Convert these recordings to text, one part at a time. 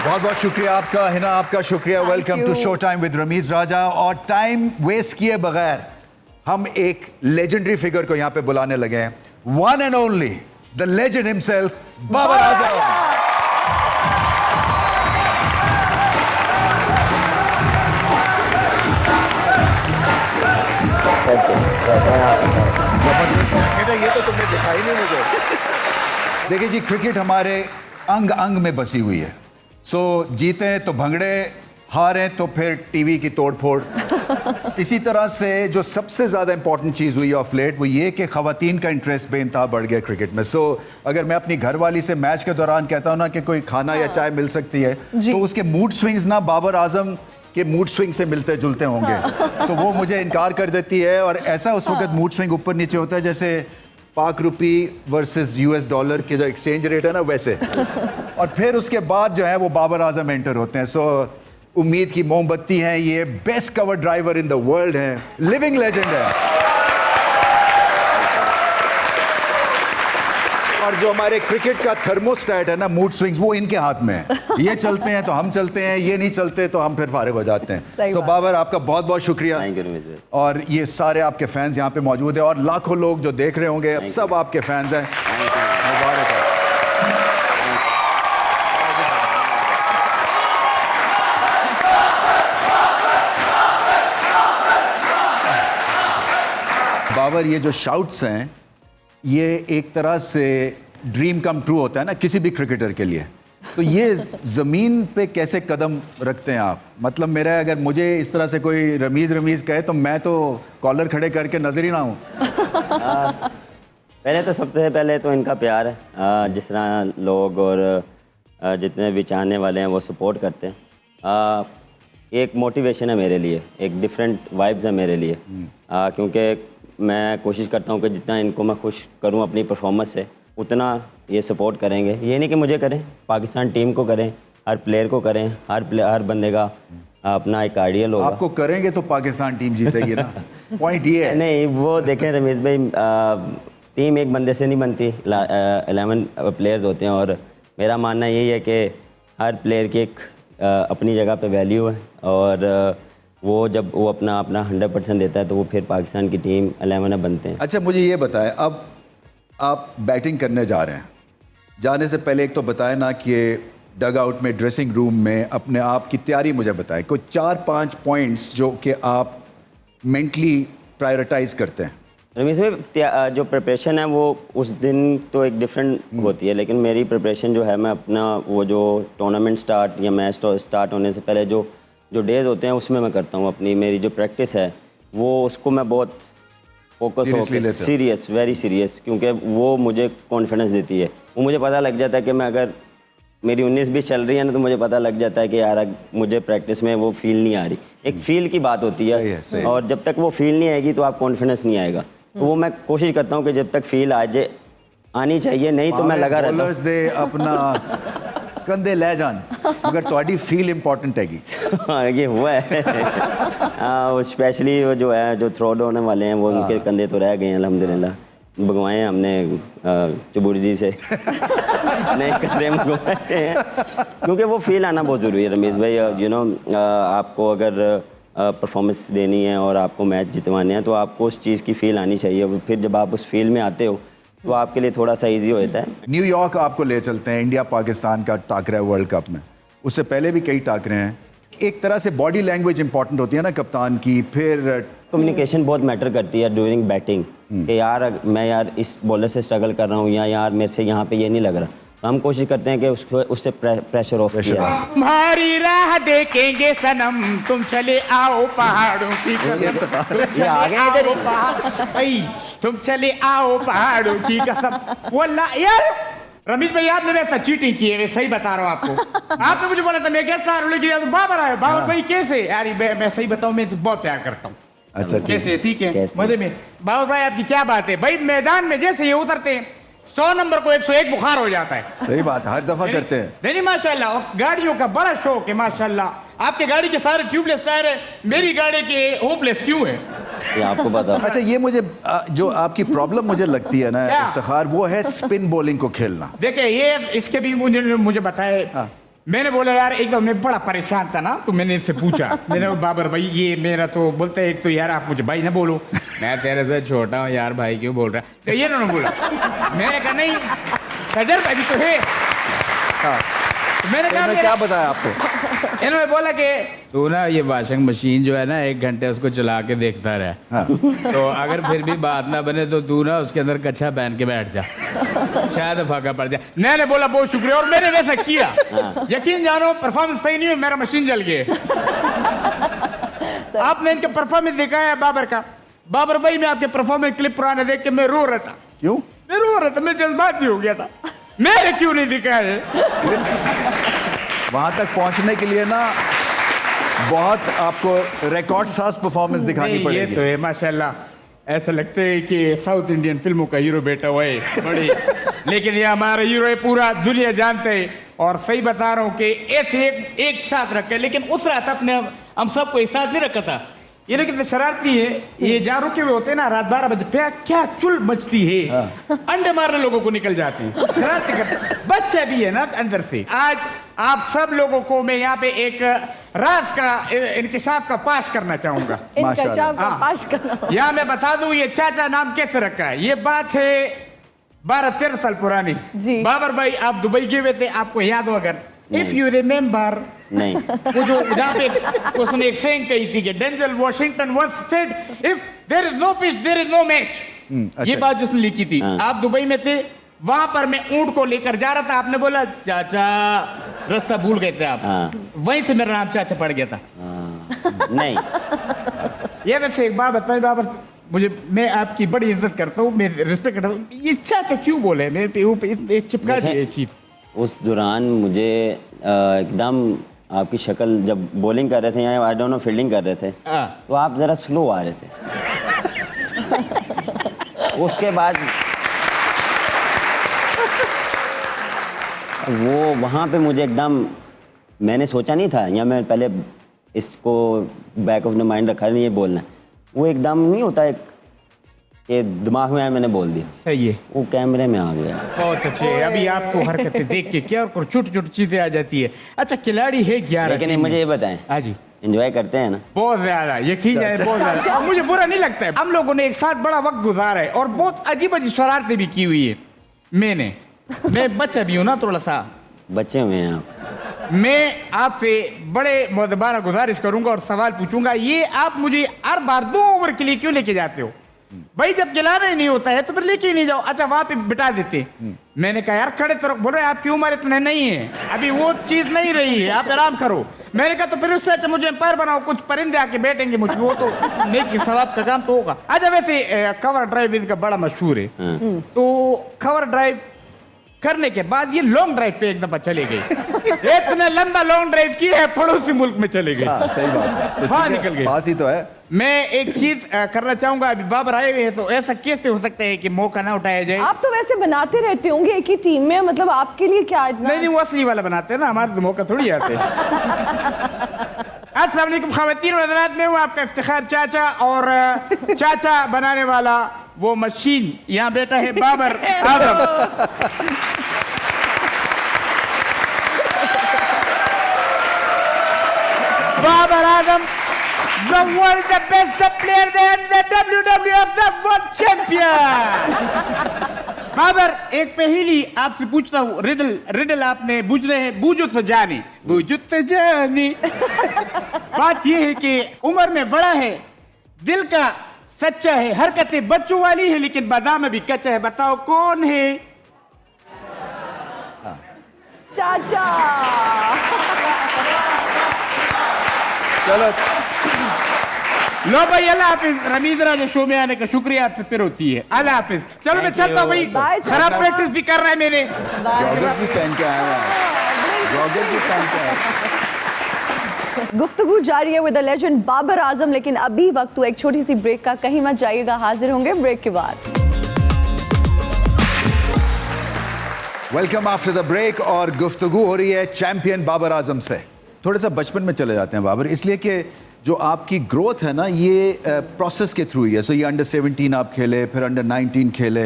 बहुत बहुत शुक्रिया आपका, हिना आपका शुक्रिया। Welcome to show time with Ramiz Raja. और टाइम वेस्ट किए बगैर हम एक लेजेंडरी फिगर को यहाँ पे बुलाने लगे हैं। One and only the legend himself, Babar Azam. जबरदस्त, ये तो तुमने दिखाई नहीं मुझे। देखिए जी, क्रिकेट हमारे अंग अंग में बसी हुई है। सो जीते तो भंगड़े, हारे तो फिर टीवी की तोड़फोड़। इसी तरह से जो सबसे ज़्यादा इंपॉर्टेंट चीज़ हुई ऑफ लेट वो ये कि ख़वातीन का इंटरेस्ट बेइंतहा बढ़ गया क्रिकेट में। सो अगर मैं अपनी घरवाली से मैच के दौरान कहता हूँ ना कि कोई खाना या चाय मिल सकती है, तो उसके मूड स्विंग्स ना बाबर आजम के मूड स्विंग से मिलते जुलते होंगे। तो वो मुझे इनकार कर देती है, और ऐसा उस वक्त मूड स्विंग ऊपर नीचे होता है जैसे पाक रुपी वर्सेस यूएस डॉलर के जो एक्सचेंज रेट है ना, वैसे। और फिर उसके बाद जो है वो बाबर आजम एंटर होते हैं। सो उम्मीद की मोमबत्ती है, ये best cover driver in the world है, लिविंग लेजेंड है। और जो हमारे क्रिकेट का थर्मोस्टेट है ना, मूड स्विंग्स, वो इनके हाथ में है। ये चलते हैं तो हम चलते हैं, ये नहीं चलते तो हम फिर फारिग हो जाते हैं। सो बाबर, आपका बहुत बहुत शुक्रिया। और ये सारे आपके फैंस यहाँ पे मौजूद हैं, और लाखों लोग जो देख रहे होंगे, सब आपके फैंस हैं। मुबारक है। बाबर, ये जो शाउट्स हैं, ये एक तरह से ड्रीम कम ट्रू होता है ना किसी भी क्रिकेटर के लिए। तो ये ज़मीन पे कैसे कदम रखते हैं आप? मतलब मेरा, अगर मुझे इस तरह से कोई रमीज़ कहे तो मैं तो कॉलर खड़े करके नजर ही ना हूँ। पहले तो सबसे पहले तो इनका प्यार है, जिस तरह लोग और जितने भी चाहने वाले हैं वो सपोर्ट करते हैं। एक मोटिवेशन है मेरे लिए, एक डिफरेंट वाइब्स है मेरे लिए, क्योंकि मैं कोशिश करता हूँ कि जितना इनको मैं खुश करूँ अपनी परफॉर्मेंस से, उतना ये सपोर्ट करेंगे। ये नहीं कि मुझे करें, पाकिस्तान टीम को करें, हर प्लेयर को करें, हर बंदे का अपना एक आइडियल होगा। आपको करेंगे तो पाकिस्तान टीम जीतेगी ना। पॉइंट ये है। नहीं, वो देखें रमेश भाई, टीम एक बंदे से नहीं बनती, 11 प्लेयर्स होते हैं। और मेरा मानना यही है कि हर प्लेयर की एक अपनी जगह पे वैल्यू है, और वो जब वो अपना 100% देता है तो वो फिर पाकिस्तान की टीम 11 बनते हैं। अच्छा, मुझे ये बताएं, अब आप बैटिंग करने जा रहे हैं, जाने से पहले एक तो बताएं ना कि डग आउट में, ड्रेसिंग रूम में अपने आप की तैयारी मुझे बताएं। कोई 4-5 पॉइंट्स जो कि आप मेंटली प्रायोरिटाइज करते हैं। रमेश भाई, जो प्रिपरेशन है वो उस दिन तो एक डिफरेंट होती है, लेकिन मेरी प्रिपरेशन जो है, मैं अपना वो जो टूर्नामेंट स्टार्ट या मैच स्टार्ट होने से पहले जो डेज़ होते हैं उसमें मैं करता हूँ अपनी, मेरी जो प्रैक्टिस है वो, उसको मैं बहुत फोकस होकर सीरियस, वेरी सीरियस, क्योंकि वो मुझे कॉन्फिडेंस देती है। वो मुझे पता लग जाता है कि मैं, अगर मेरी 19-20 चल रही है ना, तो मुझे पता लग जाता है कि यार मुझे प्रैक्टिस में वो फील नहीं आ रही। एक फील की बात होती है, और जब तक वो फील नहीं आएगी तो आप कॉन्फिडेंस नहीं आएगा। तो वो मैं कोशिश करता हूँ कि जब तक फील आ जाए, आनी चाहिए, नहीं तो मैं लगा रहता हूँ। दे अपना कंधे ले जान, मगर तुम्हारी फील इंपॉर्टेंट हैगी। ये हुआ है। स्पेशली वो जो है, जो थ्रो होने वाले हैं, वो उनके कंधे तो रह गए हैं अल्हम्दुलिल्लाह। भगवाए हमने चबुर्जी से नए कंधे मंगवाए हैं, क्योंकि वो फील आना बहुत ज़रूरी है रमेश भाई। आपको अगर परफॉर्मेंस देनी है और आपको मैच जितवाने हैं, तो आपको उस चीज़ की फील आनी चाहिए। फिर जब आप उस फील में आते हो तो आपके लिए थोड़ा सा इजी हो जाता है। न्यूयॉर्क आपको ले चलते हैं, इंडिया पाकिस्तान का टाकरा है वर्ल्ड कप में, उससे पहले भी कई टाकरे हैं। एक तरह से बॉडी लैंग्वेज इंपॉर्टेंट होती है ना कप्तान की, फिर कम्युनिकेशन बहुत मैटर करती है ड्यूरिंग बैटिंग, कि यार मैं इस बॉलर से स्ट्रगल कर रहा हूँ, या यार मेरे से यहाँ पे ये नहीं लग रहा, तो हम कोशिश करते हैं कि उससे प्रेशर ऑफ किया। हमारी राह देखेंगे सनम, तुम चले आओ पहाड़ों की कसम, ये आ गए इधर तुम चले आओ पहाड़ों की कसम। वल्लाह यार रमेश भाई, आपने वैसा चीटिंग की है, मैं सही बता रहा हूँ आपको। आपने मुझे बोला था मैं गेस्ट आ रहा हूँ, लेकिन बाबर आए। बाबर भाई कैसे यार, मैं सही बताऊँ, मैं बहुत प्यार करता हूँ। अच्छा, कैसे? ठीक है, मजे में। बाबर भाई आपकी क्या बात है भाई, मैदान में जैसे ये उतरते हैं 100 नंबर को 101 बुखार हो जाता है। सही बात, हर दफा करते हैं। नहीं माशाल्लाह, गाड़ियों का बड़ा शौक है माशाल्लाह। आपके गाड़ी के सारे ट्यूबलेस टायर है, मेरी गाड़ी के होपलेस क्यों है? ये आपको पता। अच्छा, ये मुझे जो आपकी प्रॉब्लम मुझे लगती है ना इफ्तिखार, वो है स्पिन बॉलिंग को खेलना। देखिए, ये इसके भी मुझे बताए। मैंने बोला यार एकदम मैं बड़ा परेशान था ना, तो मैंने इससे पूछा, मैंने बोला, बाबर भाई ये मेरा तो बोलते हैं, एक तो यार आप मुझे भाई ना बोलो, मैं तेरे से छोटा हूँ यार, भाई क्यों बोल रहा है, तो ये उन्होंने बोला। मैंने कहा नहीं तजर्बा भी तो है। तो मैंने कहा क्या बताया आपको? इन्होंने बोला कि तू ना ये वॉशिंग मशीन जो है ना 1 घंटे उसको चला के देखता रहे, हाँ। तो अगर फिर भी बात ना बने तो तू ना उसके अंदर कच्छा पहन के बैठ जा, शायद फाका पड़ जाए। मैंने बोला बहुत शुक्रिया, और मैंने वैसा किया। यकीन जानो परफॉर्मेंस सही नहीं हुई, मेरा मशीन जल गया। आपने इनके परफॉर्मेंस देखा है बाबर का? बाबर भाई मैं आपके परफॉर्मेंस क्लिप पुराने देख के मैं रो रहा था। क्यों? मैं रो रहा था, मैं जज्बाती हो गया था। मेरे क्यों नहीं दिखा है? वहां तक पहुंचने के लिए ना बहुत आपको रिकॉर्ड साज परफॉर्मेंस दिखानी नहीं, पड़ेगी। ये तो है माशाल्लाह, ऐसा लगता है कि साउथ इंडियन फिल्मों का हीरो बेटा हुआ है बड़ी। लेकिन ये हमारा हीरो है, पूरा दुनिया जानते है। और सही बता रहा हूँ कि ऐसे एक साथ रखे, लेकिन उस रात अपने हम सबको एक साथ नहीं रखा था। ये ना कितने शरारती है, ये जहाँ रुके हुए होते हैं ना रात 12 बजे पे क्या चुल मचती है, अंडे मारने लोगों को निकल जाते हैं, शरारती करते, बच्चा भी है ना अंदर से। आज आप सब लोगों को मैं यहाँ पे एक राज का इंकशाफ का पाश करना चाहूंगा। इंकशाफ का पाश करना। यहाँ मैं बता दूं ये चाचा नाम कैसे रखा है। ये बात है 12-13 साल पुरानी। जी। बाबर भाई आप दुबई गए हुए थे, आपको याद हो अगर, इफ यू रिमेम्बर, नहीं वो जो जहाँ पे उसने एक सेइंग कही थी कि Denzel Washington once said if there is no pitch there is no match. ये बात जिसने लिखी थी। हाँ। आप दुबई में थे, वहां पर मैं ऊंट को लेकर जा रहा था, आपने बोला चाचा रास्ता भूल गए थे आप। हाँ। वहीं से मेरा नाम चाचा पड़ गया था। नहीं ये वैसे एक बात बताइए बाबर, मुझे मैं आपकी बड़ी इज्जत करता हूँ, मैं रिस्पेक्ट करता हूँ, ये चाचा क्यों बोले मेरे पे ऊपर चिपका दिए चीफ? उस दौरान मुझे एकदम आपकी शक्ल, जब बॉलिंग कर रहे थे या आई डोंट नो फील्डिंग कर रहे थे, हाँ। तो आप ज़रा स्लो आ रहे थे। उसके बाद वो वहाँ पे मुझे एकदम, मैंने सोचा नहीं था, या मैं पहले इसको बैक ऑफ द माइंड रखा नहीं ये बोलना, वो एकदम नहीं होता है कि दिमाग में आया मैंने बोल दिया, सही है, वो कैमरे में आ गया। बहुत अच्छे। अभी आप तो हरकतें देख के क्या और छोटी छोटी चीजें आ जाती है। अच्छा खिलाड़ी है 11। लेकिन मुझे ये बताएं, हाँ जी, एंजॉय करते हैं ना? बहुत ज्यादा, यकीन जाए बहुत ज्यादा। अब मुझे बुरा नहीं लगता है, हम लोगों ने एक साथ बड़ा वक्त गुजारा है और बहुत अजीब अजीब शरारतें भी की हुई है। मैं बच्चा भी हूँ ना थोड़ा सा, बच्चे हुए हैं आप। मैं आपसे बड़े मुअद्दबाना गुजारिश करूंगा और सवाल पूछूंगा, ये आप मुझे हर बार 2 ओवर के लिए क्यों लेके जाते हो भाई? जब खिलाना ही नहीं होता है तो फिर लेके ही नहीं जाओ। अच्छा वहां पे बिठा देते, मैंने कहा यार खड़े तो बोल रहे आपकी उम्र इतने नहीं है, अभी वो चीज नहीं रही है, आप आराम करो। मैंने कहा तो फिर उससे अच्छा मुझे एम्पायर बनाओ, कुछ परिंदे आके बैठेंगे मुझ पे, वो तो नेकी सवाब का काम तो होगा। अच्छा वैसे कवर ड्राइव इनका बड़ा मशहूर है, तो कवर ड्राइव करने के बाद ये लॉन्ग ड्राइव पे एक दफा चले गए। इतना लंबा लॉन्ग ड्राइव की है, पड़ोसी मुल्क में चले गए। हाँ, सही बात है। तो हाँ, ठीक है, निकल गए। पास ही तो है। मैं एक चीज करना चाहूंगा, अभी बाबर आए हुए हैं, तो ऐसा कैसे हो सकता है कि मौका ना उठाया जाए? आप तो वैसे बनाते रहते होंगे एक ही टीम में, मतलब आपके लिए क्या इतना? नहीं, वो असली वाला बनाते हैं ना, हमारे तो मौका थोड़ी आते हैं। अस्सलाम वालेकुम ख़वातीन व हज़रात, मैं हूँ आपका इफ्तिखार चाचा, और चाचा बनाने वाला वो मशीन यहाँ बैठा है Babar Azam. Babar Azam, the world the best player and the WWF the world champion। Babar एक पहेली आपसे पूछता हूँ, रिडल आपने बूझने हैं, बूझो तो जाने, बूझो तो जाने। बात ये है कि उम्र में बड़ा है, दिल का सच्चा है, हरकतें बच्चों वाली है, लेकिन बादाम में भी कच्चा है। बताओ कौन है? चाचा। चलो लो भाई, अल्लाह हाफिज। रमीज राजा शो में आने का शुक्रिया, आपसे फिर होती है। अल्लाह हाफिज। चलो मैं चलता हूँ भाई, Bye, खराब चाचा। प्रैक्टिस भी कर रहा है मैंने। जॉगर भी पहन के आया हुआ है, जॉगर भी पहन के आया है। गुफ्तगू जारी है with the legend Babar Azam, लेकिन अभी वक्त हुआ एक छोटी सी ब्रेक का, कहीं मत जाइएगा, हाजिर होंगे ब्रेक के बाद। वेलकम आफ्टर द ब्रेक, और गुफ्तगू हो रही है चैंपियन बाबर आजम से। थोड़ा सा बचपन में चले जाते हैं बाबर, इसलिए कि जो आपकी ग्रोथ है ना ये प्रोसेस के थ्रू ही है। सो ये अंडर 17 आप खेले, फिर अंडर 19 खेले।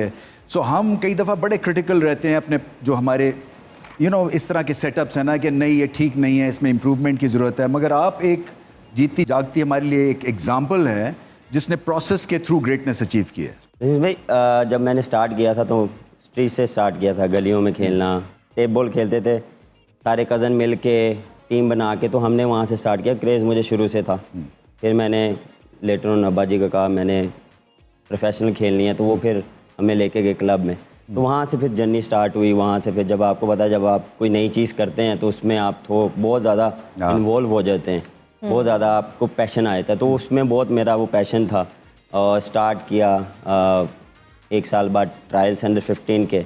सो हम कई दफ़ा बड़े क्रिटिकल रहते हैं अपने जो हमारे इस तरह के सेटअप्स हैं ना कि नहीं ये ठीक नहीं है, इसमें इम्प्रूवमेंट की ज़रूरत है, मगर आप एक जीती जागती हमारे लिए एक एग्जाम्पल है जिसने प्रोसेस के थ्रू ग्रेटनेस अचीव की है। रमीश भाई, जब मैंने स्टार्ट किया था तो स्ट्रीट से स्टार्ट किया था, गलियों में खेलना, टेप बॉल खेलते थे सारे कज़न मिल के टीम बना के, तो हमने वहाँ से स्टार्ट किया। क्रेज़ मुझे शुरू से था। फिर मैंने लेटर ऑन अब्बा जी को कहा मैंने प्रोफेशनल खेलनी है, तो वो फिर हमें लेके गए क्लब में। तो वहाँ से फिर जर्नी स्टार्ट हुई। वहाँ से फिर जब आपको पता है जब आप कोई नई चीज़ करते हैं तो उसमें आप तो बहुत ज़्यादा इन्वॉल्व हो जाते हैं, बहुत ज़्यादा आपको पैशन आ जाता है। तो उसमें बहुत मेरा वो पैशन था और स्टार्ट किया। 1 साल बाद ट्रायल्स अंडर 15 के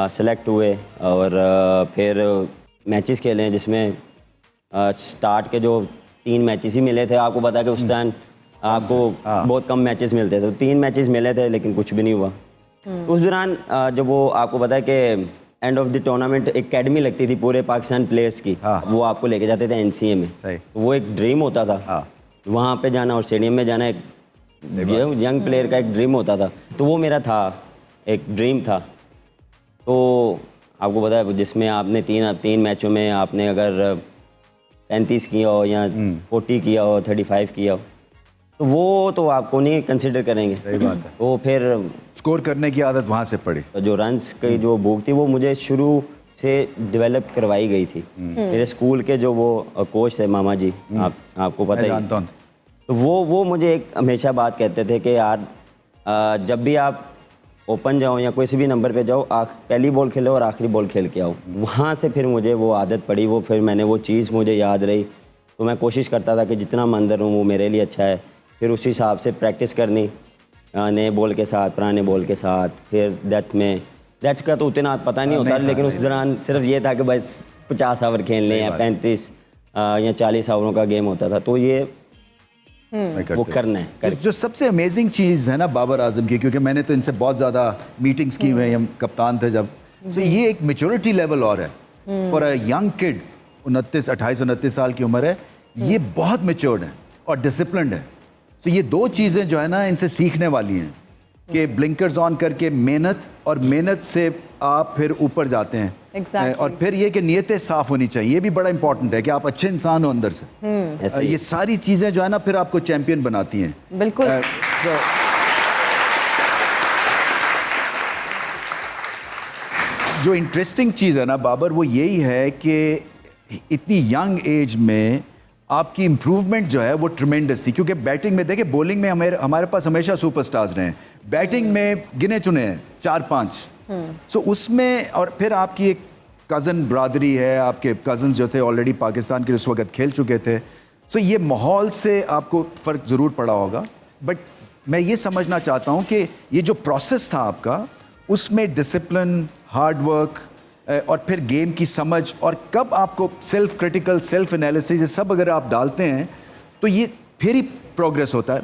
सेलेक्ट हुए और फिर मैचेस खेले जिसमें स्टार्ट के जो 3 मैचेस ही मिले थे। आपको पता है कि उस टाइम आपको बहुत कम मैचेस मिलते थे, तो 3 मैचेस मिले थे लेकिन कुछ भी नहीं हुआ। तो उस दौरान जब वो आपको पता है कि end of the tournament academy लगती थी पूरे पाकिस्तान प्लेयर्स की, वो आपको लेके जाते थे NCA में। तो वो एक ड्रीम होता था वहाँ पे जाना और स्टेडियम में जाना, एक यंग प्लेयर का एक ड्रीम होता था। तो वो मेरा था, एक ड्रीम था। तो आपको पता है जिसमें आपने 3 मैचों में आपने अगर 35 किया हो या 40 किया हो, 35 किया हो, तो वो तो आपको नहीं कंसिडर करेंगे। सही बात है। तो फिर स्कोर करने की आदत वहाँ से पड़ी। जो रन्स की जो भूख थी वो मुझे शुरू से डेवलप करवाई गई थी। मेरे स्कूल के जो वो कोच थे मामा जी, आपको पता ही जानता हूँ। तो वो मुझे एक हमेशा बात कहते थे कि यार जब भी आप ओपन जाओ या किसी भी नंबर पे जाओ, पहली बॉल खेलो और आखिरी बॉल खेल के आओ। वहाँ से फिर मुझे वो आदत पड़ी, वो फिर मैंने वो चीज़ मुझे याद रही। तो मैं कोशिश करता था कि जितना मैं अंदर हूँ वो मेरे लिए अच्छा है। फिर उस हिसाब से प्रैक्टिस करनी, नए बॉल के साथ, पुराने बॉल के साथ। फिर डेथ का तो उतना पता नहीं होता, लेकिन उस दौरान सिर्फ ये था कि बस 50 ओवर खेलने या 35 या 40 ओवरों का गेम होता था। तो ये वो करना है। जो सबसे अमेजिंग चीज़ है ना बाबर आजम की, क्योंकि मैंने तो इनसे बहुत ज़्यादा मीटिंग्स की हुई हैं, हम कप्तान थे जब, तो ये एक मेच्योरिटी लेवल और है फॉर अ यंग किड। 28-29 साल की उम्र है, ये बहुत मेच्योर्ड है और डिसिप्लिन्ड है। तो ये 2 चीज़ें जो है ना इनसे सीखने वाली हैं कि ब्लिंकर्स ऑन करके मेहनत से आप फिर ऊपर जाते हैं। Exactly. और फिर ये कि नीयतें साफ़ होनी चाहिए, ये भी बड़ा इंपॉर्टेंट है कि आप अच्छे इंसान हो अंदर से। ये सारी चीज़ें जो है ना फिर आपको चैंपियन बनाती हैं। बिल्कुल। जो इंटरेस्टिंग चीज़ है ना बाबर, वो यही है कि इतनी यंग एज में आपकी इम्प्रूवमेंट जो है वो ट्रिमेंडस थी। क्योंकि बैटिंग में देखें, बॉलिंग में हमारे पास हमेशा सुपरस्टार्स रहे हैं, बैटिंग में गिने चुने हैं 4-5। सो उसमें और फिर आपकी एक कज़न ब्रादरी है, आपके कज़न्स जो थे ऑलरेडी पाकिस्तान के उस वक्त खेल चुके थे। सो ये माहौल से आपको फ़र्क ज़रूर पड़ा होगा। बट मैं ये समझना चाहता हूँ कि ये जो प्रोसेस था आपका, उसमें डिसिप्लिन, हार्ड वर्क और फिर गेम की समझ, और कब आपको सेल्फ क्रिटिकल, सेल्फ एनालिसिस, ये सब अगर आप डालते हैं तो ये फिर ही प्रोग्रेस होता है।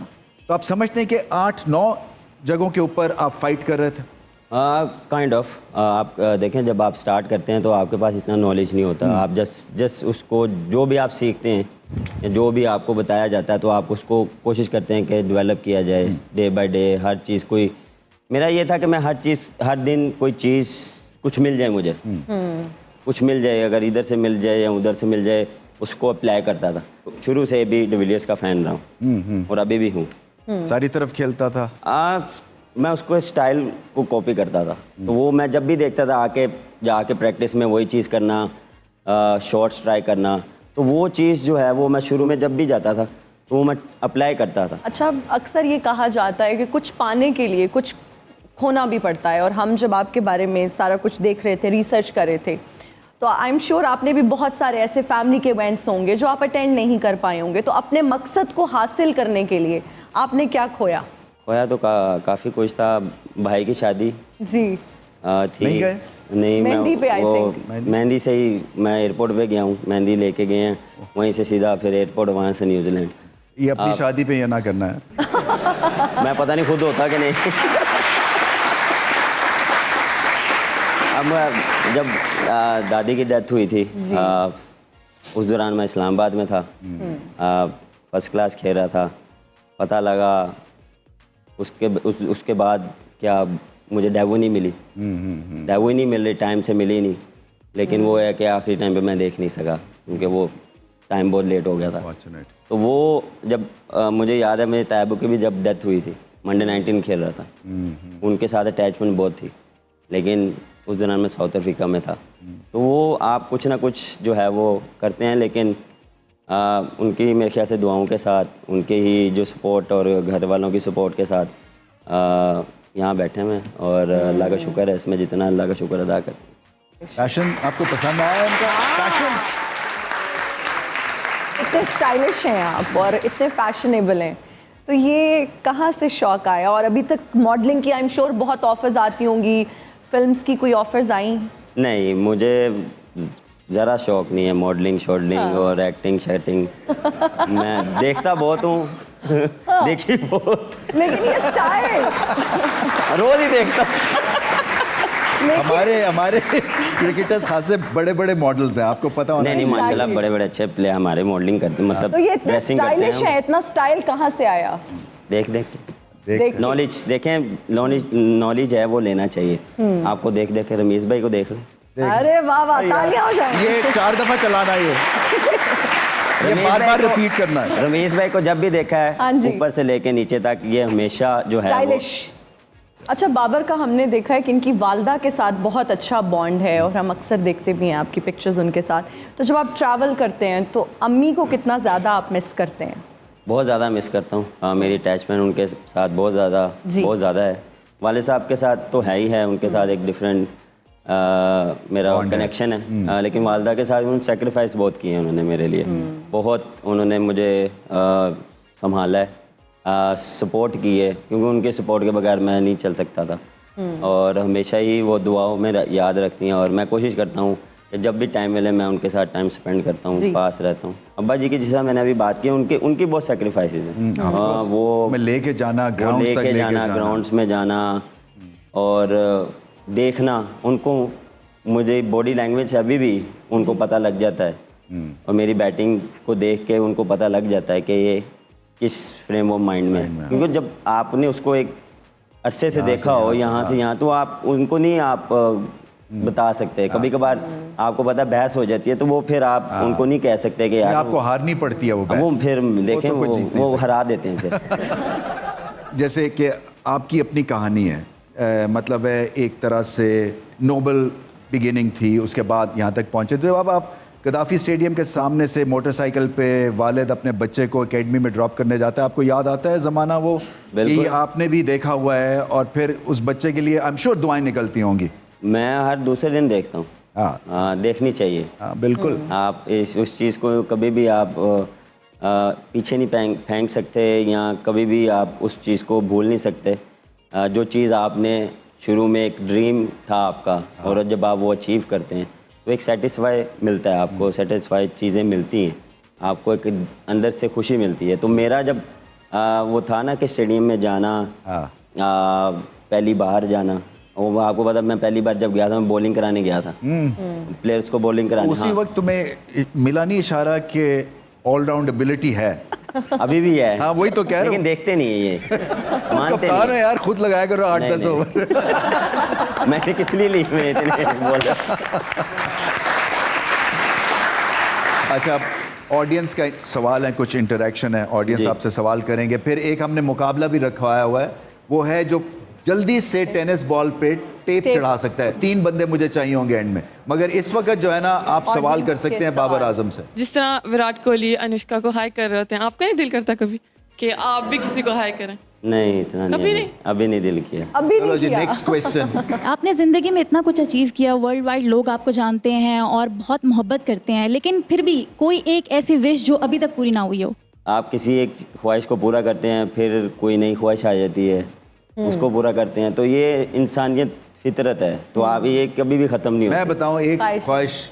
तो आप समझते हैं कि 8-9 जगहों के ऊपर आप फाइट कर रहे थे। काइंड ऑफ आप देखें, जब आप स्टार्ट करते हैं तो आपके पास इतना नॉलेज नहीं होता। आप जस्ट उसको जो भी आप सीखते हैं या जो भी आपको बताया जाता है तो आप उसको कोशिश करते हैं कि डेवलप किया जाए डे बाय डे। हर चीज़ कोई, मेरा ये था कि मैं हर दिन कोई चीज़ कुछ मिल जाए मुझे, कुछ मिल जाए, अगर इधर से मिल जाए या उधर से मिल जाए, उसको अप्लाई करता था। शुरू से भी डिविलियर्स का फ़ैन रहा हूँ और अभी भी हूँ। सारी तरफ खेलता था। मैं उसको स्टाइल को कॉपी करता था। तो वो मैं जब भी देखता था जाके प्रैक्टिस में वही चीज़ करना, शॉट्स ट्राई करना, तो वो चीज़ जो है वो मैं शुरू में जब भी जाता था तो वो मैं अप्लाई करता था। अच्छा, अक्सर ये कहा जाता है कि कुछ पाने के लिए कुछ खोना भी पड़ता है, और हम जब आपके बारे में सारा कुछ देख रहे थे, रिसर्च कर रहे थे, तो आई एम श्योर आपने भी बहुत सारे ऐसे फैमिली के इवेंट्स होंगे जो आप अटेंड नहीं कर पाए होंगे। तो अपने मकसद को हासिल करने के लिए आपने क्या खोया? खोया तो काफ़ी कुछ था। भाई की शादी जी थी। नहीं गए? नहीं, मेहंदी पे आई वो थिंक। मेहंदी से ही मैं एयरपोर्ट पे गया हूँ, मेहंदी लेके गए हैं, वहीं से सीधा फिर एयरपोर्ट, वहाँ से न्यूजीलैंड। ये अपनी शादी पे ये ना करना है। मैं पता नहीं खुद होता कि नहीं। अब जब दादी की डेथ हुई थी उस दौरान मैं इस्लामाबाद में था, फर्स्ट क्लास खेल रहा था। पता लगा उसके बाद क्या मुझे डेवो नहीं मिली, डेवो ही नहीं मिल रही, टाइम से मिली नहीं। लेकिन वो है कि आखिरी टाइम पे मैं देख नहीं सका क्योंकि वो टाइम बहुत लेट हो गया था। फॉर्चुनेट। तो वो जब मुझे याद है मेरे तैयबू की भी जब डेथ हुई थी, मंडे 19 खेल रहा था, उनके साथ अटैचमेंट बहुत थी, लेकिन उस दौरान मैं साउथ अफ्रीका में था। तो वो आप कुछ ना कुछ जो है वो करते हैं, लेकिन उनकी मेरे ख्याल से दुआओं के साथ, उनके ही जो सपोर्ट और घर वालों की सपोर्ट के साथ यहाँ बैठे हैं और अल्लाह का शुक्र है, इसमें जितना अल्लाह का शुक्र अदा करते हैं। फैशन आपको पसंद आया इनका फैशन? इतने स्टाइलिश हैं आप और इतने फैशनेबल हैं, तो ये कहाँ से शौक आया? और अभी तक मॉडलिंग की आई एम श्योर बहुत ऑफर्स आती होंगी, फिल्म्स की कोई ऑफर्स आई? नहीं, मुझे ज़रा शौक नहीं है मॉडलिंग शॉडलिंग और एक्टिंग शैटिंग। मैं देखता बहुत हूँ, देखी बहुत, लेकिन ये स्टाइल रोज़ ही देखता। हमारे क्रिकेटर्स खासे बड़े बड़े मॉडल्स हैं, आपको पता होना नहीं, चाहिए। माशाल्लाह बड़े बड़े अच्छे प्लेयर हमारे मॉडलिंग करते हैं, मतलब तो ये इतने ड्रेसिंग करते स्टाइलिश है, हैं। इतना स्टाइल कहाँ से आया? देख देख के देख नॉलेज देखें, नॉलेज है वो लेना चाहिए। आपको देख देख के रमीज भाई को देख लें। अरे वाह वाह, तालियां हो जाए। ये 4 दफा चलाना ये रमेश बार भाई बार को- रिपीट करना है। रमेश भाई को जब भी देखा हाँ है जी। ऊपर से लेके नीचे तक, ये हमेशा जो है वो स्टाइलिश। अच्छा, बाबर का हमने देखा है कि इनकी वालदा के साथ बहुत अच्छा बॉन्ड है और हम अक्सर देखते भी हैं आपकी पिक्चर्स उनके साथ। तो जब आप ट्रैवल करते हैं तो अम्मी को कितना ज़्यादा आप मिस करते हैं? बहुत ज़्यादा मिस करता हूँ। मेरी अटैचमेंट उनके साथ बहुत जी। ज़्यादा है। वाले साहब के साथ तो है ही है, उनके साथ एक डिफरेंट मेरा Bond है। कनेक्शन है। लेकिन वालदा के साथ उन्होंने सेक्रीफाइस बहुत किए हैं उन्होंने मेरे लिए, बहुत उन्होंने मुझे संभाला है, सपोर्ट की है, क्योंकि उनके सपोर्ट के बगैर मैं नहीं चल सकता था। और हमेशा ही वो दुआओं में याद रखती हैं और मैं कोशिश करता हूँ कि जब भी टाइम मिले मैं उनके साथ टाइम स्पेंड करता हूँ, जी। पास रहता हूँ। अब्बा जी की जिस मैंने अभी बात की, उनकी बहुत सेक्रीफाइसेस हैं। वो मैं लेके जाना ग्राउंड्स तक, लेके लेके जाना, ग्राउंड्स में जाना और देखना उनको, मुझे बॉडी लैंग्वेज से अभी भी उनको पता लग जाता है और मेरी बैटिंग को देख के उनको पता लग जाता है कि ये किस फ्रेम ऑफ माइंड में है। क्योंकि जब आपने उसको एक अरसे से देखा हो, यहाँ से यहाँ, तो आप उनको नहीं आप बता सकते। कभी कभार आपको पता बहस हो जाती है, तो वो फिर आप उनको नहीं कह सकते कि यार आपको हारनी पड़ती है वो बहस। वो फिर देखें तो कुछ जीत नहीं वो सकते। हरा देते हैं फिर। जैसे कि आपकी अपनी कहानी है, मतलब है एक तरह से नोबल बिगिनिंग थी, उसके बाद यहाँ तक पहुँचे। तो अब आप गद्दाफी स्टेडियम के सामने से मोटरसाइकिल पे वालिद अपने बच्चे को एकेडमी में ड्रॉप करने जाता है, आपको याद आता है ज़माना वो? बिल्कुल। ये आपने भी देखा हुआ है और फिर उस बच्चे के लिए आई एम श्योर दुआएं निकलती होंगी। मैं हर दूसरे दिन देखता हूँ। हाँ देखनी चाहिए। हाँ बिल्कुल। आप उस चीज़ को कभी भी आप पीछे नहीं फेंक सकते, या कभी भी आप उस चीज़ को भूल नहीं सकते। जो चीज़ आपने शुरू में एक ड्रीम था आपका, और जब आप वो अचीव करते हैं तो एक सेटिस्फाई मिलता है आपको, सेटिस्फाई चीज़ें मिलती हैं आपको, एक अंदर से खुशी मिलती है। तो मेरा जब वो था ना कि स्टेडियम में जाना, पहली बार जाना, वो आपको पता, मैं पहली बार जब गया था मैं बॉलिंग कराने गया था, प्लेयर्स को बॉलिंग कराने। उसी वक्त तुम्हें मिला नहीं इशारा कि ऑलराउंड एबिलिटी है? अभी भी है। हाँ वही तो कह रहा लेकिन हूँ। देखते नहीं है ये, मानते कप्तान है नहीं। यार, खुद लगाया करो 8-10 नहीं, ओवर। मैंने किस लिए ली मैं इतने बोला। अच्छा, अब ऑडियंस का सवाल है, कुछ इंटरेक्शन है, ऑडियंस जी। आपसे सवाल करेंगे। फिर एक हमने मुकाबला भी रखवाया हुआ है, वो है जो जल्दी से टेनिस बॉल पे टेप चढ़ा सकता है। 3 बंदे मुझे चाहिए होंगे एंड में, मगर इस वक्त जो है ना आप सवाल कर सकते हैं बाबर आजम से। जिस तरह विराट कोहली अनुष्का को हाई कर रहे होते हैं, आपका नहीं दिल करता कभी कि आप भी किसी को हाई करें? नहीं, इतना कभी नहीं, नहीं? अभी नहीं दिल किया। अभी चलो नहीं जी, किया। Next question. आपने ज़िंदगी में इतना कुछ अचीव किया, वर्ल्ड वाइड लोग आपको जानते हैं और बहुत मोहब्बत करते हैं, लेकिन फिर भी कोई एक ऐसी विश जो अभी तक पूरी ना हुई हो? आप किसी एक ख्वाहिश को पूरा करते हैं, फिर कोई नई ख्वाहिश आ जाती है, उसको पूरा करते हैं, तो ये इंसानियत फितरत है, तो आप ये कभी भी ख़त्म नहीं मैं होता। बताऊं, एक ख्वाहिश। ख्वाहिश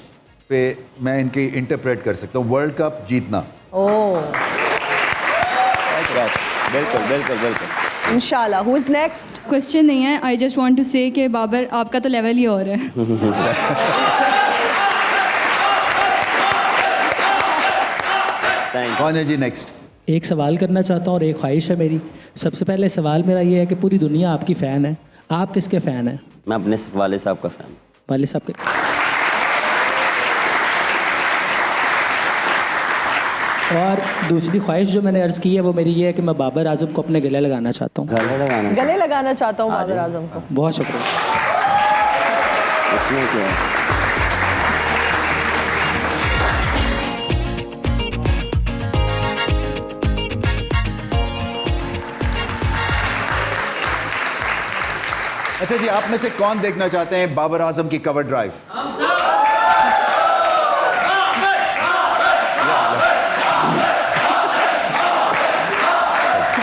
पे मैं इनकी इंटरप्रेट कर सकता हूँ, वर्ल्ड कप जीतना। ओह, बिल्कुल बिल्कुल बिल्कुल। इंशाल्लाह। Who is next? क्वेश्चन नहीं है, आई जस्ट वांट टू से कि बाबर आपका तो लेवल ही और है। थैंक कौन है जी नेक्स्ट? एक सवाल करना चाहता हूँ और एक ख्वाहिश है मेरी। सबसे पहले सवाल मेरा ये है कि पूरी दुनिया आपकी फ़ैन है, आप किसके फ़ैन हैं? मैं अपने वाले साहब का फ़ैन। वाले साहब के। और दूसरी ख्वाहिश जो मैंने अर्ज़ की है वो मेरी ये है कि मैं बाबर आजम को अपने गले लगाना चाहता हूँ। गले लगाना गले लगाना चाहता हूँ बाबर आजम को। बहुत शुक्रिया। इसमें क्या है? अच्छा जी, आप में से कौन देखना चाहते हैं बाबर आजम की cover drive?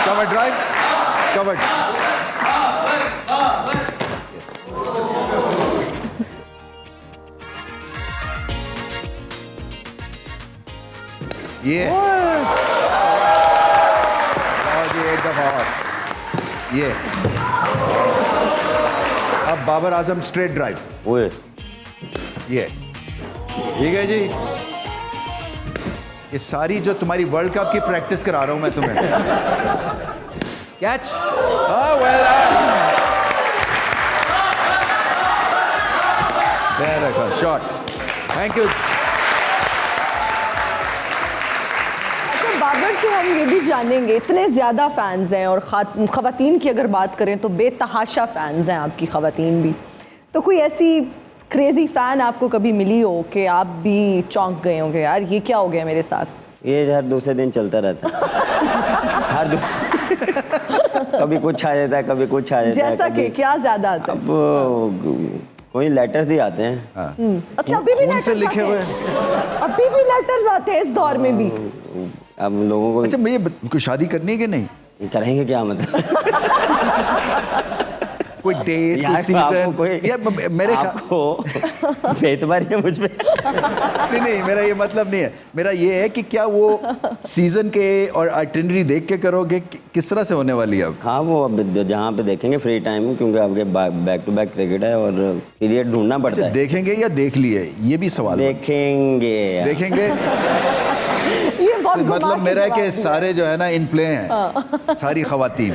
Cover drive, cover. ये एक दफा और ये। अब बाबर आजम स्ट्रेट ड्राइव, वो ये ठीक है जी। ये सारी जो तुम्हारी वर्ल्ड कप की प्रैक्टिस करा रहा हूं मैं तुम्हें। Catch, well done, shot, thank you. अच्छा, बाबर से हम ये भी जानेंगे, इतने ज़्यादा फैंस हैं और ख़वातीन की अगर बात करें तो बेतहाशा फैंस हैं आपकी ख़वातीन भी। तो कोई ऐसी क्रेजी फ़ैन आपको कभी मिली हो कि आप भी चौंक गए होंगे, यार ये क्या हो गया मेरे साथ? ये हर दूसरे दिन चलता रहता है। कभी कुछ आ जाता है, कभी कुछ आ जाता है। जैसा कि क्या ज़्यादा आता है? अब कोई लेटर्स ही आते हैं। अच्छा, अभी भी खून से लेटर्स लिखे आते हुए। हैं? अभी भी लेटर्स आते हैं इस दौर में भी? अब लोगों को अच्छा, मुझे कोई शादी करनी है कि नहीं? करेंगे क्या मतलब? कोई डेट, कोई यार, सीजन आपको कोई या मेरे आपको बेतबारी है मुझ पे। नहीं, मेरा ये मतलब नहीं है। मेरा ये है कि क्या वो सीजन के और आइटिनरी देख के करोगे, किस तरह से होने वाली है अब? हाँ, वो अब जहाँ पे देखेंगे फ्री टाइम, क्योंकि आपके बैक टू बैक क्रिकेट है और पीरियड ढूंढना पड़ता अच्छा, है। देखेंगे या देख लिए, ये भी सवाल है। देखेंगे। देखेंगे ये बहुत तो मतलब घुमा मेरा है के कि जवाब सारे जो है ना इन प्ले हैं, सारी खवातीन।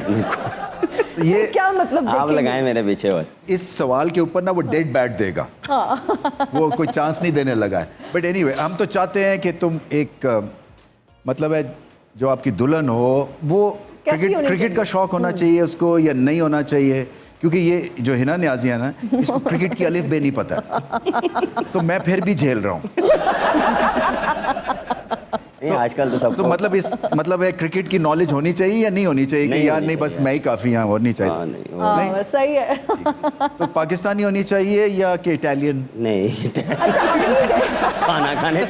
ये क्या मतलब? आप लगाएं मेरे पीछे और इस सवाल के ऊपर ना वो डेड बैट देगा। वो कोई चांस नहीं देने लगा है। बट एनीवे, हम तो चाहते हैं कि तुम एक मतलब है जो आपकी दुल्हन हो वो क्रिकेट का शौक होना चाहिए उसको, या नहीं होना चाहिए, क्योंकि ये जो हिना न्याज़ी है ना, इसको क्रिकेट की अलिफ बे नहीं पता, तो मैं फिर भी झेल रहा हूँ। आजकल तो सब तो मतलब है क्रिकेट की नॉलेज होनी चाहिए या नहीं होनी चाहिए? कि यार नहीं, बस मैं ही काफ़ी यहाँ, होनी चाहिए? हाँ, सही है। तो पाकिस्तानी होनी चाहिए या कि इटालियन? नहीं। खाना खाने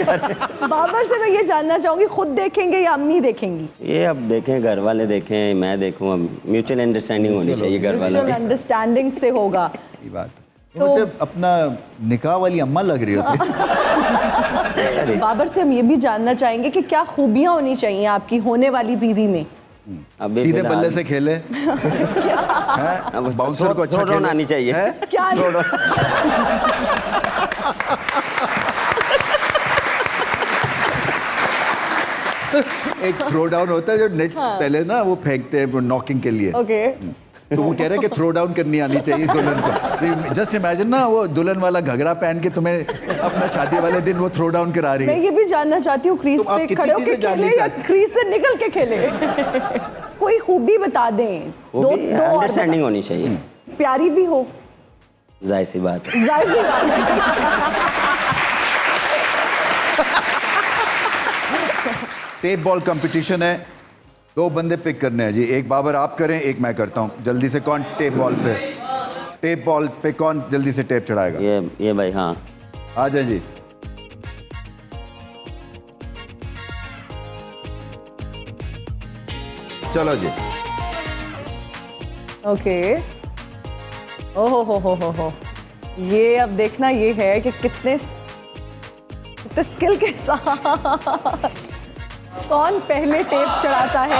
बाबर से मैं ये जानना चाहूंगी, खुद देखेंगे या अम्मी देखेंगी? ये अब देखें, घर वाले देखें, मैं देखूं, अब म्यूचुअल अंडरस्टैंडिंग होनी चाहिए घर वालों म्यूचुअल अंडरस्टैंडिंग से होगा। ये बात मुझे अपना निकाह वाली अम्मा लग रही होती। बाबर से हम ये भी जानना चाहेंगे कि क्या खूबियां होनी चाहिए आपकी होने वाली बीवी में? अभी सीधे बल्ले से खेले, बाउंसर को अच्छा खेले, आनी चाहिए है? क्या एक थ्रो डाउन होता है जो नेट्स पहले ना वो फेंकते हैं नॉकिंग के लिए। ओके, तो वो कह रहे हैं कि थ्रो डाउन करनी आनी चाहिए दुल्हन को। जस्ट इमेजिन ना, वो दुल्हन वाला घघरा पहन के तुम्हें अपना शादी वाले दिन वो थ्रो डाउन करा रही मैं है। ये भी जानना चाहती हूँ, क्रीज तुम आप पे कितनी खड़े होकर चीजें जाननी खेले या चाहती? क्रीज से निकल के खेले? कोई खूबी बता दें, दो और अंडरस्टैंडिंग होनी चाहिए, प्यारी भी हो, जाहिर सी बात है। जाहिर सी बात है। टेप बॉल कंपटीशन है, 2 बंदे पिक करने हैं जी। एक बाबर आप करें, एक मैं करता हूँ। जल्दी से कौन टेप बॉल पे कौन जल्दी से टेप चढ़ाएगा? ये भाई, हाँ आ जाए जी। चलो जी। ओके, ओहो हो। ये अब देखना ये है कि कितने स्किल के साथ कौन पहले टेप चढ़ाता है।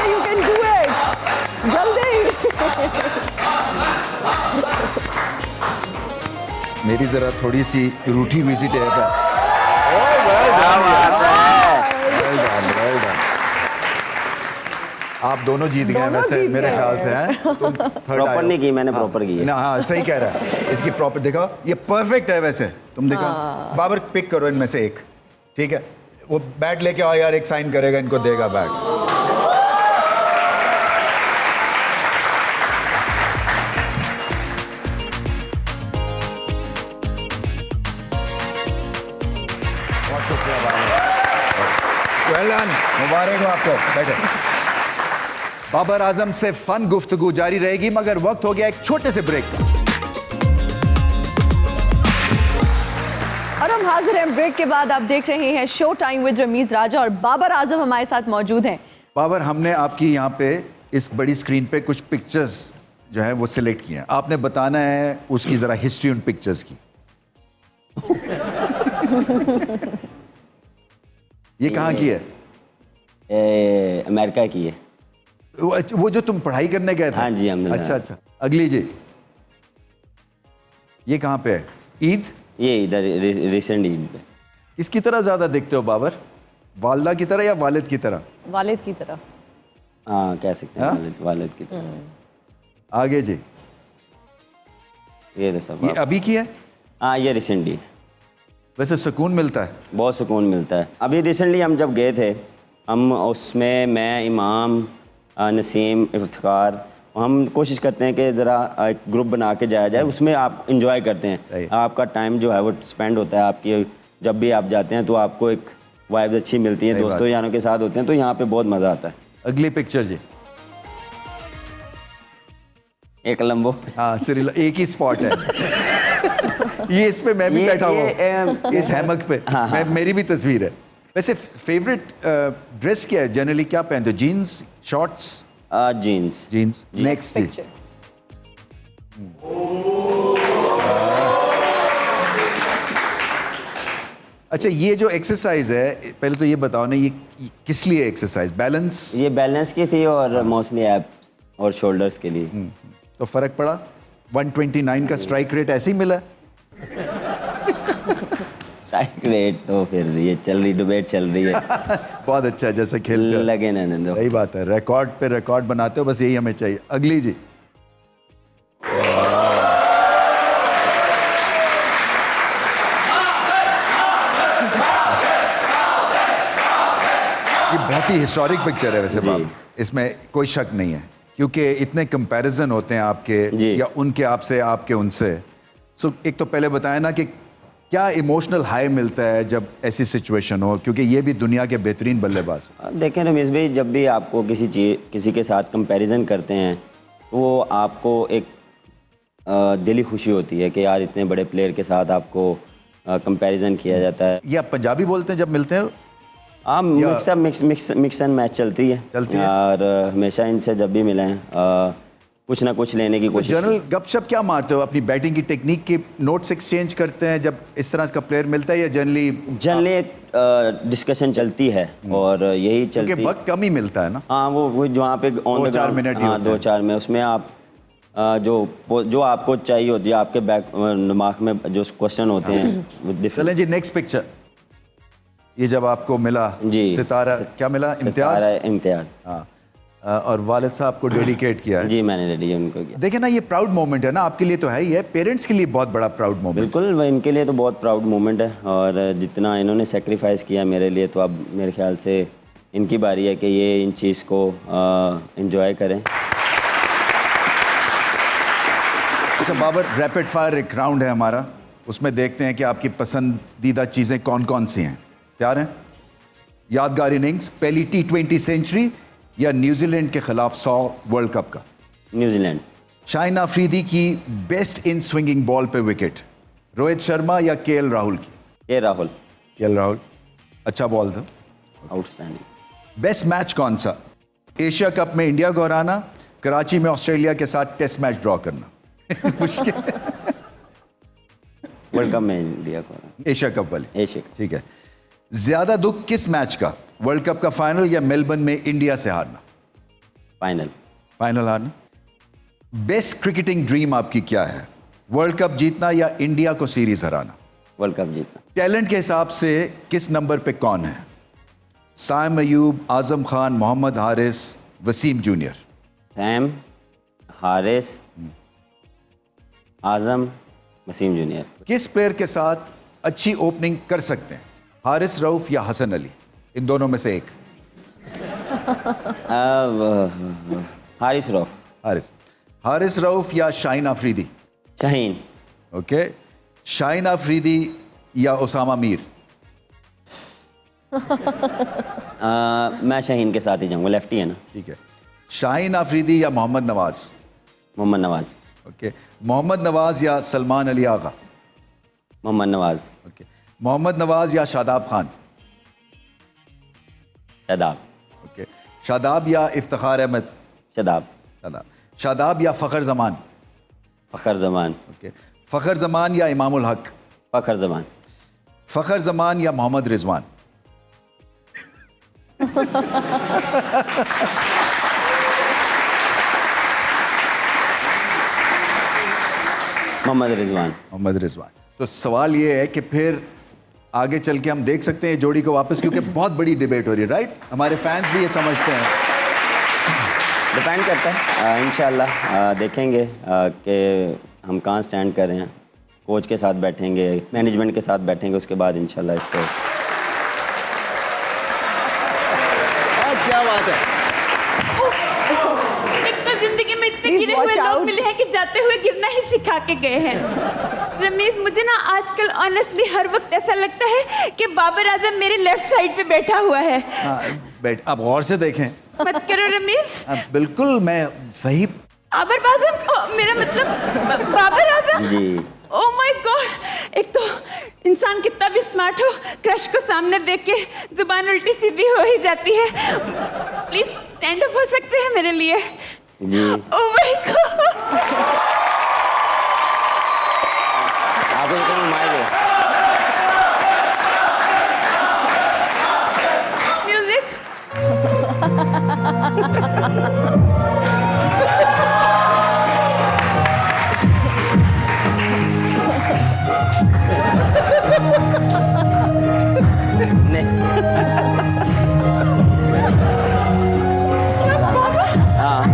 You can do it. जल्दी। मेरी जरा थोड़ी सी रूठी हुई सी टेप है। well done. आप दोनों जीत गए दोनों वैसे जीत मेरे गए। ख्याल से हैं तुम थर्ड प्रॉपर नहीं की मैंने, प्रॉपर की है। ना हाँ सही कह रहा है, इसकी प्रॉपर देखो ये परफेक्ट है वैसे, तुम देखो बाबर पिक करो इनमें से एक, ठीक है वो बैट लेके आओ यार, एक साइन करेगा इनको देगा बैट। बहुत शुक्रिया बाबर, वेल डन, मुबारक हो आपको, बैठे। बाबर आजम से फन गुफ्तगू जारी रहेगी मगर वक्त हो गया एक छोटे से ब्रेक का। और हम हाजिर हैं ब्रेक के बाद। आप देख रहे हैं show time with Ramiz Raja और बाबर आजम हमारे साथ मौजूद हैं। बाबर, हमने आपकी यहाँ पे इस बड़ी स्क्रीन पे कुछ पिक्चर्स जो है वो सिलेक्ट किए हैं, आपने बताना है उसकी जरा हिस्ट्री उन पिक्चर्स की। ये कहाँ की है? अमेरिका की है। वो जो तुम पढ़ाई करने गए थे? हाँ जी, हमने। अच्छा अच्छा, अगली जी, ये कहाँ पे है? ईद? ये इधर रिसेंट ईद पे। किसकी तरह ज्यादा दिखते हो बाबर, वालदा की तरह या वालिद की तरह? वालिद की तरह। हाँ कह सकते हैं, हाँ? वालिद की तरह। आगे जी, ये तो सब ये अभी की है? हाँ ये रिसेंटली। वैसे सुकून मिलता है? बहुत सुकून मिलता है। अभी रिसेंटली हम जब गए थे, हम उसमें मैं, इमाम, नसीम, इफ्तिकार, हम कोशिश करते हैं कि ज़रा एक ग्रुप बना के जाया जाए, उसमें आप इंजॉय करते हैं, आपका टाइम जो है वो स्पेंड होता है। आपकी जब भी आप जाते हैं तो आपको एक वाइब अच्छी मिलती है, दोस्तों यारों के साथ होते हैं तो यहाँ पे बहुत मज़ा आता है। अगली पिक्चर जी, एक लंबो। हाँ एक ही स्पॉट है। ये इस पे मैं भी बैठा हुआ इस हैमक पे। मैं मेरी भी तस्वीर है। वैसे फेवरेट ड्रेस क्या है जनरली, क्या पहनते हो? Jeans, shorts? Jeans. Jeans. Next जी, पिक्चर। अच्छा ये जो एक्सरसाइज है, पहले तो ये बताओ ना, ये किस लिए एक्सरसाइज? बैलेंस? ये बैलेंस की थी और मोस्टली एप्स और शोल्डर्स के लिए। तो फर्क पड़ा? 129 का स्ट्राइक रेट ऐसे ही मिला? स्ट्राइक रेट तो फिर ये चल रही, डिबेट चल रही है। बहुत अच्छा, जैसे खेलते हो। लगे ना दो। सही बात है, रिकॉर्ड पे रिकॉर्ड बनाते हो, बस यही हमें चाहिए। अगली जी, ये बहुत ही हिस्टोरिक पिक्चर है वैसे बाब, इसमें कोई शक नहीं है क्योंकि इतने कंपैरिजन होते हैं आपके या उनके आपसे, आपके उनसे। सो एक तो पहले बताया ना कि क्या इमोशनल हाई मिलता है जब ऐसी सिचुएशन हो, क्योंकि ये भी दुनिया के बेहतरीन बल्लेबाज। देखें रमेश भाई, जब भी आपको किसी के साथ कंपैरिजन करते हैं तो वो आपको एक दिली खुशी होती है कि यार इतने बड़े प्लेयर के साथ आपको कंपैरिजन किया जाता है। ये आप पंजाबी बोलते हैं जब मिलते हैं? हाँ, मिक्स एंड मैच चलती है और हमेशा इनसे जब भी मिले हैं कुछ ना कुछ लेने की कोशिश। जनरल गपशप क्या मारते हो? अपनी बैटिंग की टेक्निक के नोट्स एक्सचेंज करते हैं जब इस तरह का प्लेयर मिलता है, या जनरली एक डिस्कशन चलती है और यही चलती है। वक्त कम ही मिलता है ना? हाँ, वो जहाँ पे ऑन द 2-4 मिनट, हाँ 2-4 में, उसमें आप जो आपको चाहिए होती है, आपके दिमाग में जो क्वेश्चन होते हैं। चलें जी, नेक्स्ट पिक्चर। ये जब आपको मिला जी, सितारा, क्या मिला? इम्तियाज। हाँ, और वालिद साहब को डेडिकेट किया है। जी, मैंने रेडी उनको किया। देखे ना, ये प्राउड मोमेंट है ना, आपके लिए तो है ही है, पेरेंट्स के लिए बहुत बड़ा प्राउड मोमेंट। बिल्कुल, इनके लिए तो बहुत प्राउड मोमेंट है और जितना इन्होंने सेक्रीफाइस किया मेरे लिए, तो अब मेरे ख्याल से इनकी बारी है कि ये इन चीज़ को एंजॉय करें। अच्छा बाबर, रैपिड फायर एक राउंड है हमारा, उसमें देखते हैं कि आपकी पसंदीदा चीज़ें कौन कौन सी हैं। तैयार हैं? यादगार इनिंग्स, पहली T20 सेंचुरी या न्यूजीलैंड के खिलाफ 100 वर्ल्ड कप का? न्यूजीलैंड। शाहिन अफरीदी की बेस्ट इन स्विंगिंग बॉल पे विकेट, रोहित शर्मा या KL राहुल की? KL राहुल। अच्छा बॉल था, आउटस्टैंडिंग। बेस्ट मैच कौन सा? एशिया कप में इंडिया को हराना, कराची में ऑस्ट्रेलिया के साथ टेस्ट मैच ड्रॉ करना? मुश्किल। वर्ल्ड कप में इंडिया को, एशिया कप वाली। एशिया, ठीक है। ज्यादा दुख किस मैच का, वर्ल्ड कप का फाइनल या मेलबर्न में इंडिया से हारना? फाइनल हारना। बेस्ट क्रिकेटिंग ड्रीम आपकी क्या है, वर्ल्ड कप जीतना या इंडिया को सीरीज हराना? वर्ल्ड कप जीतना। टैलेंट के हिसाब से किस नंबर पे कौन है, साइम अयूब, आजम खान, मोहम्मद हारिस वसीम जूनियर। सैम, हारिस, आजम, वसीम जूनियर। किस प्लेयर के साथ अच्छी ओपनिंग कर सकते हैं, हारिस रऊफ या हसन अली? इन दोनों में से एक। हारिस रऊफ। हारिस रऊफ या शाहीन आफरीदी? शाहीन। ओके। शाहीन आफरीदी या उसामा मीर? मैं शाहीन के साथ ही जाऊंगा, लेफ्टी है ना। ठीक है। शाहीन आफरीदी या मोहम्मद नवाज? मोहम्मद नवाज। ओके। मोहम्मद नवाज या सलमान अली आगा? मोहम्मद नवाज। ओके। मोहम्मद नवाज या शादाब खान? शादाब। ओके। शादाब या इफ्तिखार अहमद? शादाब। शादाब या फ़खर जमान? फ़खर जमान। ओके। फ़खर जमान या इमामुल हक? फ़खर जमान। फ़खर जमान या मोहम्मद रिजवान? मोहम्मद रिजवान। मोहम्मद रिजवान। तो सवाल ये है कि फिर आगे चल के हम देख सकते हैं जोड़ी को वापस, क्योंकि बहुत बड़ी डिबेट हो रही है, राइट? हमारे फैंस भी ये समझते हैं। डिपेंड करता है, इंशाल्लाह देखेंगे कि हम कहाँ स्टैंड कर रहे हैं। कोच के साथ बैठेंगे, मैनेजमेंट के साथ बैठेंगे, उसके बाद इंशाल्लाह इसको। क्या बात है। एक तो जिंदगी में इतने Please गिरे हुए watch लोग out. मिले हैं कि जाते हुए गिरना ही सिखा के गए हैं। रमीज, मुझे ना आजकल ऑनेस्टली हर वक्त ऐसा लगता है कि बाबर आजम मेरे लेफ्ट साइड पे बैठा हुआ है। हाँ, बैठ, आप गौर से देखें। मत करो रमीज। बिल्कुल, मैं सही। बाबर आजम, मेरा मतलब बाबर आजम। जी। ओह माय गॉड, एक तो इंसान कितना भी स्मार्ट हो, क्रश को सामने देख के जुबान उल्टी सीधी हो ही जाती है। प्लीज स्टैंड अप हो सकते हैं मेरे लिए? जी। Oh my god. आप उनको घुमाएंगे। म्यूजिक।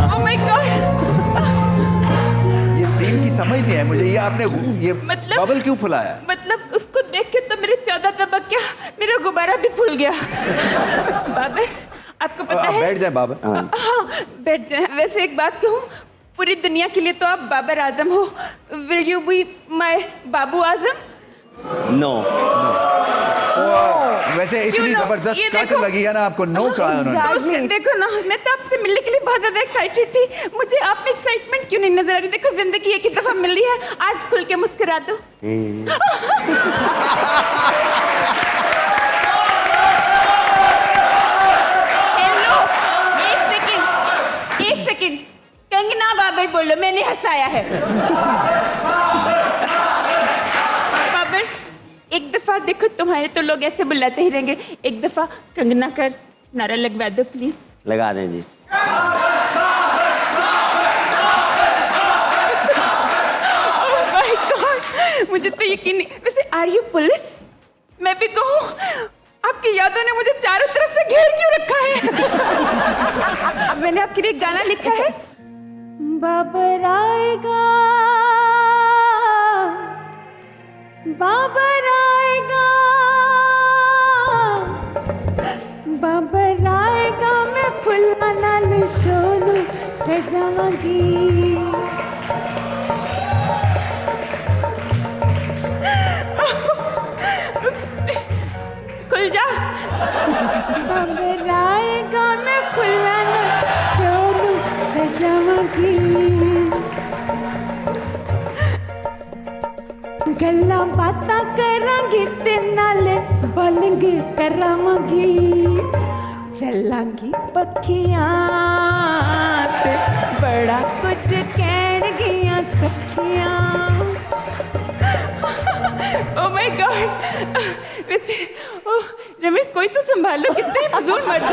Oh my god. ये सीन की समझ नहीं है मुझे। ये आपने ये मतलब- बबल क्यों फुलाया? मतलब उसको देख के तो मेरे 14 तबक्या मेरा गुब्बारा भी फूल गया। बाबर, आपको पता आप है? बैठ जाए बाबर। हाँ, बैठ जाए। वैसे एक बात कहूँ, पूरी दुनिया के लिए तो आप बाबर आजम हो। Will you be my Babu Azam? No. वैसे क्यों इतनी no? जबरदस्त ये कट देखो। लगी है ना आपको, नो कहा है उन्होंने। Exactly. देखो ना, मैं तो आपसे मिलने के लिए बहुत ज्यादा एक्साइटेड थी। मुझे आप में एक्साइटमेंट क्यों नहीं नजर आ रही? देखो, जिंदगी एक ही दफा मिली है, आज खुल के मुस्कुरा दो। हेलो, एक सेकंड। कंगना बाबर बोलो, मैंने हंसाया है। बाबर, एक दफा देखो, तुम्हारे तो लोग ऐसे बुलाते ही रहेंगे। एक दफा कंगना कर नारा लगवा दो प्लीज। लगा दें जी। Oh my God, मुझे तो यकीन नहीं। वैसे आर यू पुलिस? मैं भी कहूँ, आपकी यादों ने मुझे चारों तरफ से घेर क्यों रखा है? अब मैंने आपके लिए एक गाना लिखा है। बाबर आएगा, बाबर आएगा, बाबर आएगा, मैं फुल्ला नाल शोलू सजावांगी। खुल जा। बाबर आएगा, मैं फुल्ला नाल शोलू सजावांगी। गल्ला बातां करांगी ते नाले बलिंग करावांगी। चलांगी पक्खियां ते बड़ा कुछ कहणगियां सखियां। ओह माय गॉड। वैसे ओह रमेश, कोई तो संभालो, कितने फजूल मर्द हो।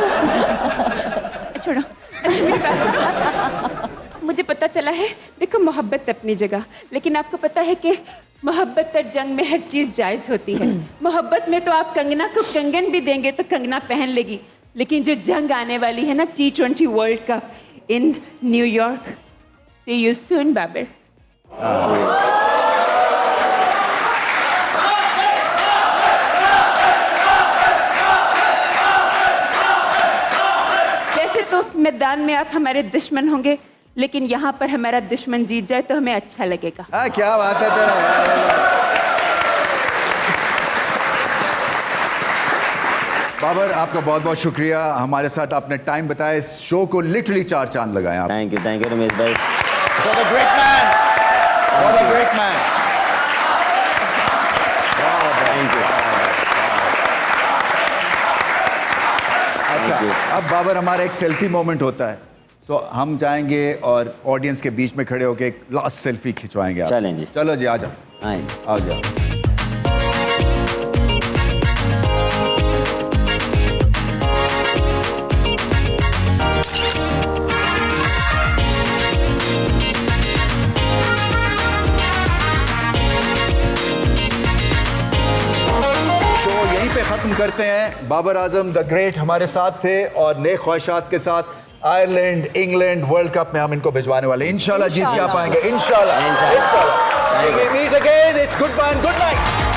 छोड़ो। अच्छा, मेरी बात सुनो। मुझे पता चला है, देखो मोहब्बत अपनी जगह, लेकिन आपको पता है कि मोहब्बत और जंग में हर चीज जायज होती है। मोहब्बत में तो आप कंगना को कंगन भी देंगे तो कंगना पहन लेगी, लेकिन जो जंग आने वाली है ना T20 world cup in New York, see you soon Babar. वैसे तो उस मैदान में आप हमारे दुश्मन होंगे, लेकिन यहाँ पर हमारा दुश्मन जीत जाए तो हमें अच्छा लगेगा। क्या बात है तेरा यार। बाबर, आपका बहुत बहुत शुक्रिया, हमारे साथ आपने टाइम बताया, इस शो को लिटरली 4 चांद लगाए आप। थैंक यू रमेश भाई। For the great man, for the great man। Thank you. अच्छा, अब बाबर हमारा एक सेल्फी मोमेंट होता है, तो हम जाएंगे और ऑडियंस के बीच में खड़े होकर एक लास्ट सेल्फी खिंचवाएंगे आपसे। चलें जी। चलो जी, आ जाओ। आए। आ जाओ। खत्म करते हैं। बाबर आजम द ग्रेट हमारे साथ थे और नए ख्वाहिशात के साथ आयरलैंड, इंग्लैंड वर्ल्ड कप में हम इनको भिजवाने वाले, इंशाल्लाह जीत के आ पाएंगे, इंशाल्लाह। Meet again, it's good bye and good night.